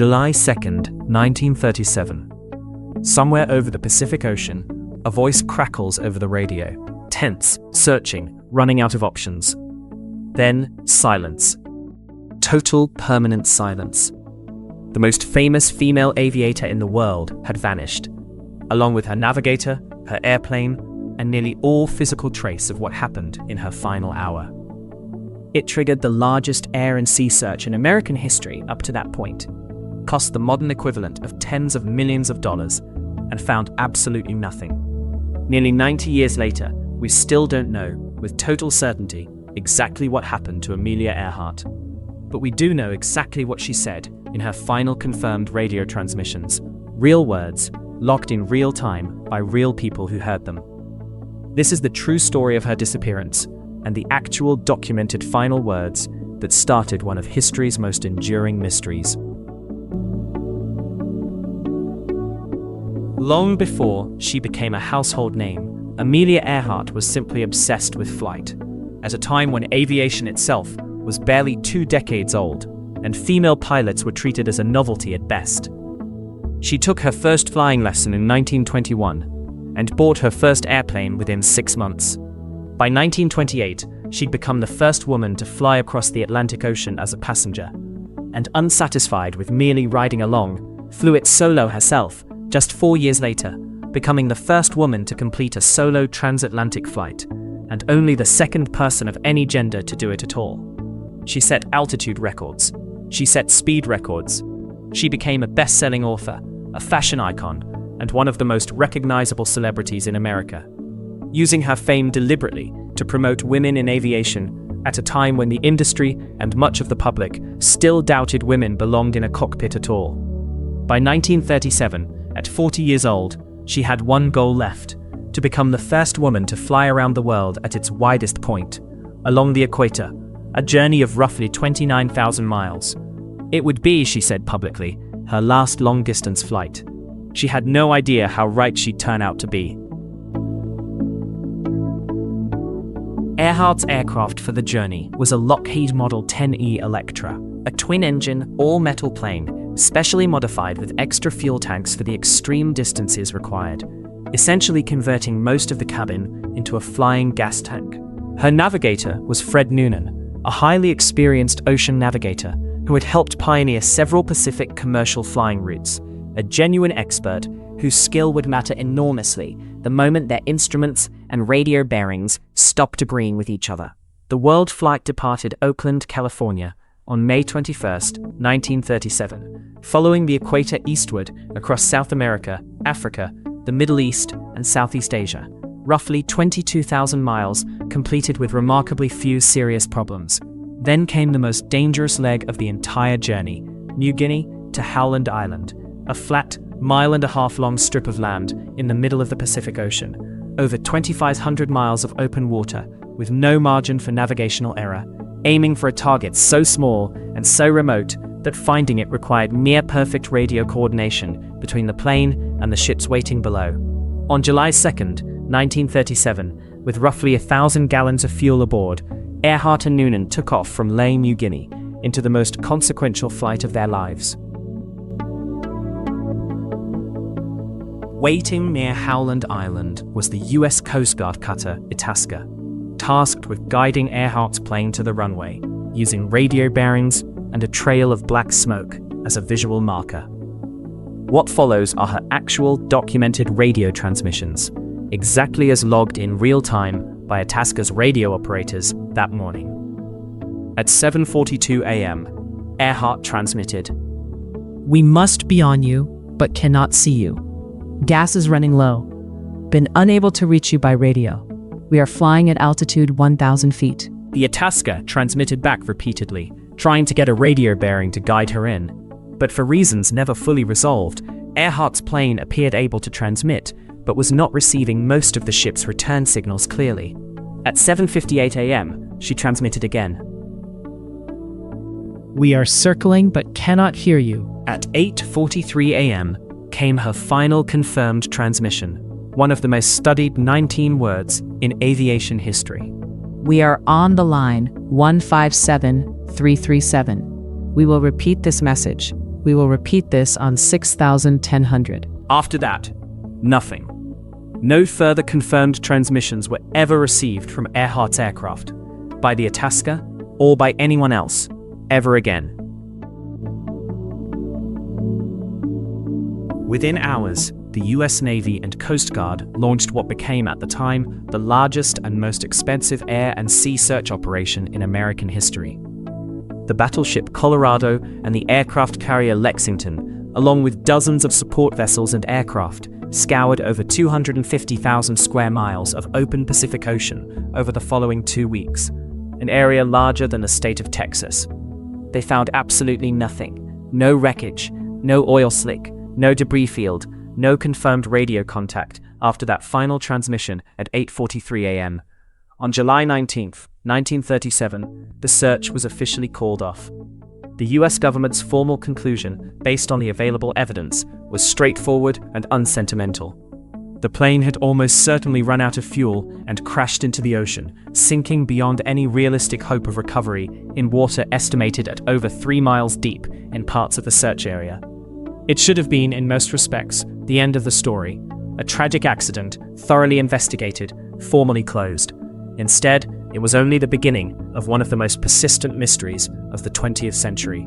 July 2nd, 1937. Somewhere over the Pacific Ocean, a voice crackles over the radio. Tense, searching, running out of options. Then, silence. Total, permanent silence. The most famous female aviator in the world had vanished, along with her navigator, her airplane, and nearly all physical trace of what happened in her final hour. It triggered the largest air and sea search in American history up to that point, cost the modern equivalent of tens of millions of dollars, and found absolutely nothing. Nearly 90 years later, we still don't know, with total certainty, exactly what happened to Amelia Earhart. But we do know exactly what she said in her final confirmed radio transmissions. Real words, logged in real time by real people who heard them. This is the true story of her disappearance, and the actual documented final words that started one of history's most enduring mysteries. Long before she became a household name, Amelia Earhart was simply obsessed with flight, at a time when aviation itself was barely 2 decades old, and female pilots were treated as a novelty at best. She took her first flying lesson in 1921 and bought her first airplane within 6 months. By 1928, she'd become the first woman to fly across the Atlantic Ocean as a passenger, and unsatisfied with merely riding along, flew it solo herself just 4 years later, becoming the first woman to complete a solo transatlantic flight, and only the second person of any gender to do it at all. She set altitude records. She set speed records. She became a best-selling author, a fashion icon, and one of the most recognizable celebrities in America, using her fame deliberately to promote women in aviation at a time when the industry and much of the public still doubted women belonged in a cockpit at all. By 1937, at 40 years old, she had one goal left: to become the first woman to fly around the world at its widest point, along the equator, a journey of roughly 29,000 miles. It would be, she said publicly, her last long-distance flight. She had no idea how right she'd turn out to be. Earhart's aircraft for the journey was a Lockheed Model 10E Electra, a twin-engine, all-metal plane, specially modified with extra fuel tanks for the extreme distances required, essentially converting most of the cabin into a flying gas tank. Her navigator was Fred Noonan, a highly experienced ocean navigator who had helped pioneer several Pacific commercial flying routes, a genuine expert whose skill would matter enormously the moment their instruments and radio bearings stopped agreeing with each other. The world flight departed Oakland, California on May 21, 1937, following the equator eastward across South America, Africa, the Middle East, and Southeast Asia, roughly 22,000 miles completed with remarkably few serious problems. Then came the most dangerous leg of the entire journey, New Guinea to Howland Island, a flat, mile-and-a-half-long strip of land in the middle of the Pacific Ocean, over 2,500 miles of open water, with no margin for navigational error, aiming for a target so small and so remote that finding it required near-perfect radio coordination between the plane and the ships waiting below. On July 2nd, 1937, with roughly 1,000 gallons of fuel aboard, Earhart and Noonan took off from Lae, New Guinea, into the most consequential flight of their lives. Waiting near Howland Island was the U.S. Coast Guard cutter Itasca, tasked with guiding Earhart's plane to the runway, using radio bearings and a trail of black smoke as a visual marker. What follows are her actual documented radio transmissions, exactly as logged in real time by Itasca's radio operators that morning. At 7:42 a.m., Earhart transmitted, "We must be on you, but cannot see you. Gas is running low. Been unable to reach you by radio. We are flying at altitude 1,000 feet." The Itasca transmitted back repeatedly, trying to get a radio bearing to guide her in. But for reasons never fully resolved, Earhart's plane appeared able to transmit, but was not receiving most of the ship's return signals clearly. At 7:58 a.m., she transmitted again. "We are circling but cannot hear you." At 8:43 a.m. came her final confirmed transmission, one of the most studied 19 words in aviation history. "We are on the line 157337. We will repeat this message. We will repeat this on 6,1000. After that, nothing. No further confirmed transmissions were ever received from Earhart's aircraft, by the Itasca, or by anyone else, ever again. Within hours, the US Navy and Coast Guard launched what became at the time the largest and most expensive air and sea search operation in American history. The battleship Colorado and the aircraft carrier Lexington, along with dozens of support vessels and aircraft, scoured over 250,000 square miles of open Pacific Ocean over the following 2 weeks, an area larger than the state of Texas. They found absolutely nothing. No wreckage, no oil slick, no debris field, no confirmed radio contact after that final transmission at 8:43 a.m. On July 19, 1937, the search was officially called off. The US government's formal conclusion, based on the available evidence, was straightforward and unsentimental. The plane had almost certainly run out of fuel and crashed into the ocean, sinking beyond any realistic hope of recovery in water estimated at over 3 miles deep in parts of the search area. It should have been, in most respects, the end of the story, a tragic accident, thoroughly investigated, formally closed. Instead, it was only the beginning of one of the most persistent mysteries of the 20th century.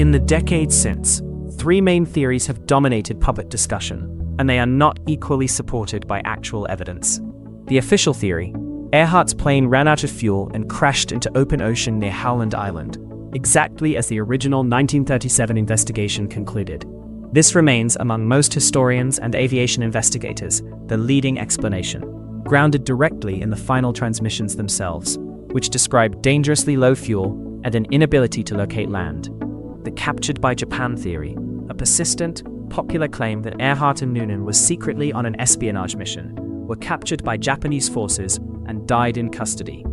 In the decades since, 3 main theories have dominated public discussion, and they are not equally supported by actual evidence. The official theory: Earhart's plane ran out of fuel and crashed into open ocean near Howland Island, exactly as the original 1937 investigation concluded. This remains, among most historians and aviation investigators, the leading explanation, grounded directly in the final transmissions themselves, which describe dangerously low fuel and an inability to locate land. The captured by Japan theory, a persistent, popular claim that Earhart and Noonan were secretly on an espionage mission, were captured by Japanese forces and died in custody.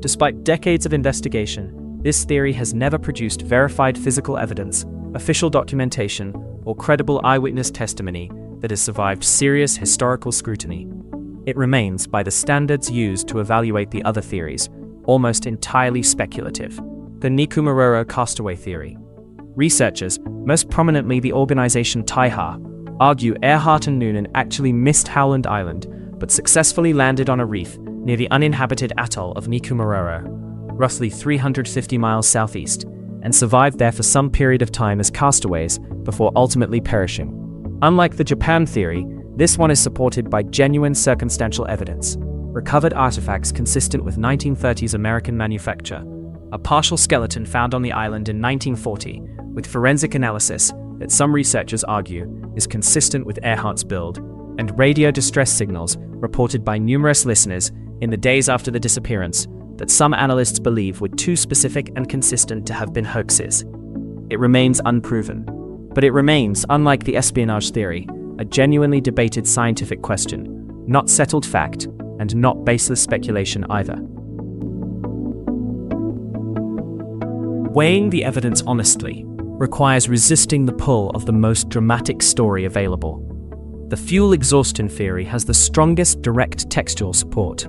Despite decades of investigation, this theory has never produced verified physical evidence, official documentation, or credible eyewitness testimony that has survived serious historical scrutiny. It remains, by the standards used to evaluate the other theories, almost entirely speculative. The Nikumaroro castaway theory. Researchers, most prominently the organization Taiha, argue Earhart and Noonan actually missed Howland Island, but successfully landed on a reef near the uninhabited atoll of Nikumaroro, roughly 350 miles southeast, and survived there for some period of time as castaways before ultimately perishing. Unlike the Japan theory, this one is supported by genuine circumstantial evidence, recovered artifacts consistent with 1930s American manufacture, a partial skeleton found on the island in 1940, with forensic analysis that some researchers argue is consistent with Earhart's build, and radio distress signals reported by numerous listeners in the days after the disappearance that some analysts believe were too specific and consistent to have been hoaxes. It remains unproven, but it remains, unlike the espionage theory, a genuinely debated scientific question, not settled fact, and not baseless speculation either. Weighing the evidence honestly requires resisting the pull of the most dramatic story available. The fuel exhaustion theory has the strongest direct textual support.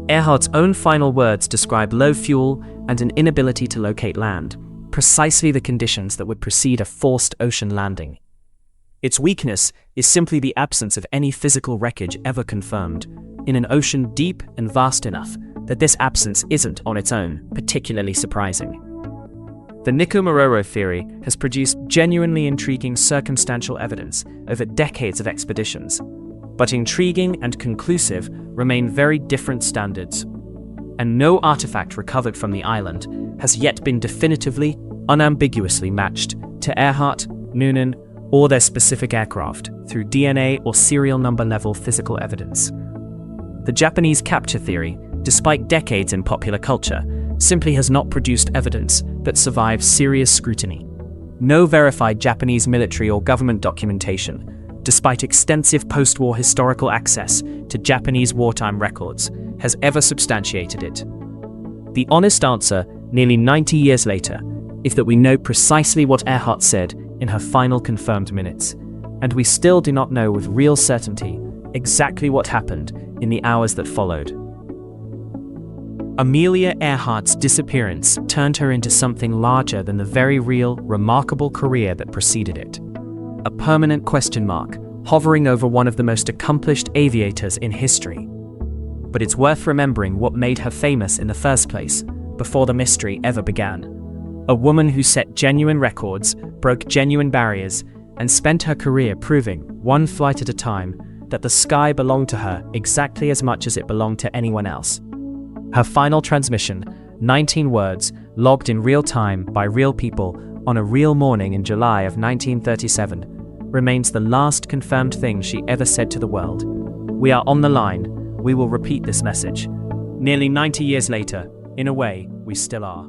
Earhart's own final words describe low fuel and an inability to locate land, precisely the conditions that would precede a forced ocean landing. Its weakness is simply the absence of any physical wreckage ever confirmed, in an ocean deep and vast enough that this absence isn't, on its own, particularly surprising. The Nikumaroro theory has produced genuinely intriguing circumstantial evidence over decades of expeditions, but intriguing and conclusive remain very different standards, and no artifact recovered from the island has yet been definitively, unambiguously matched to Earhart, Noonan, or their specific aircraft through DNA or serial number level physical evidence. The Japanese capture theory, despite decades in popular culture, simply has not produced evidence that survives serious scrutiny. No verified Japanese military or government documentation, despite extensive post-war historical access to Japanese wartime records, has ever substantiated it. The honest answer, nearly 90 years later, is that we know precisely what Earhart said in her final confirmed minutes, and we still do not know with real certainty exactly what happened in the hours that followed. Amelia Earhart's disappearance turned her into something larger than the very real, remarkable career that preceded it. A permanent question mark, hovering over one of the most accomplished aviators in history. But it's worth remembering what made her famous in the first place, before the mystery ever began. A woman who set genuine records, broke genuine barriers, and spent her career proving, one flight at a time, that the sky belonged to her exactly as much as it belonged to anyone else. Her final transmission, 19 words, logged in real time by real people on a real morning in July of 1937, remains the last confirmed thing she ever said to the world. We are on the line. We will repeat this message. Nearly 90 years later, in a way, we still are.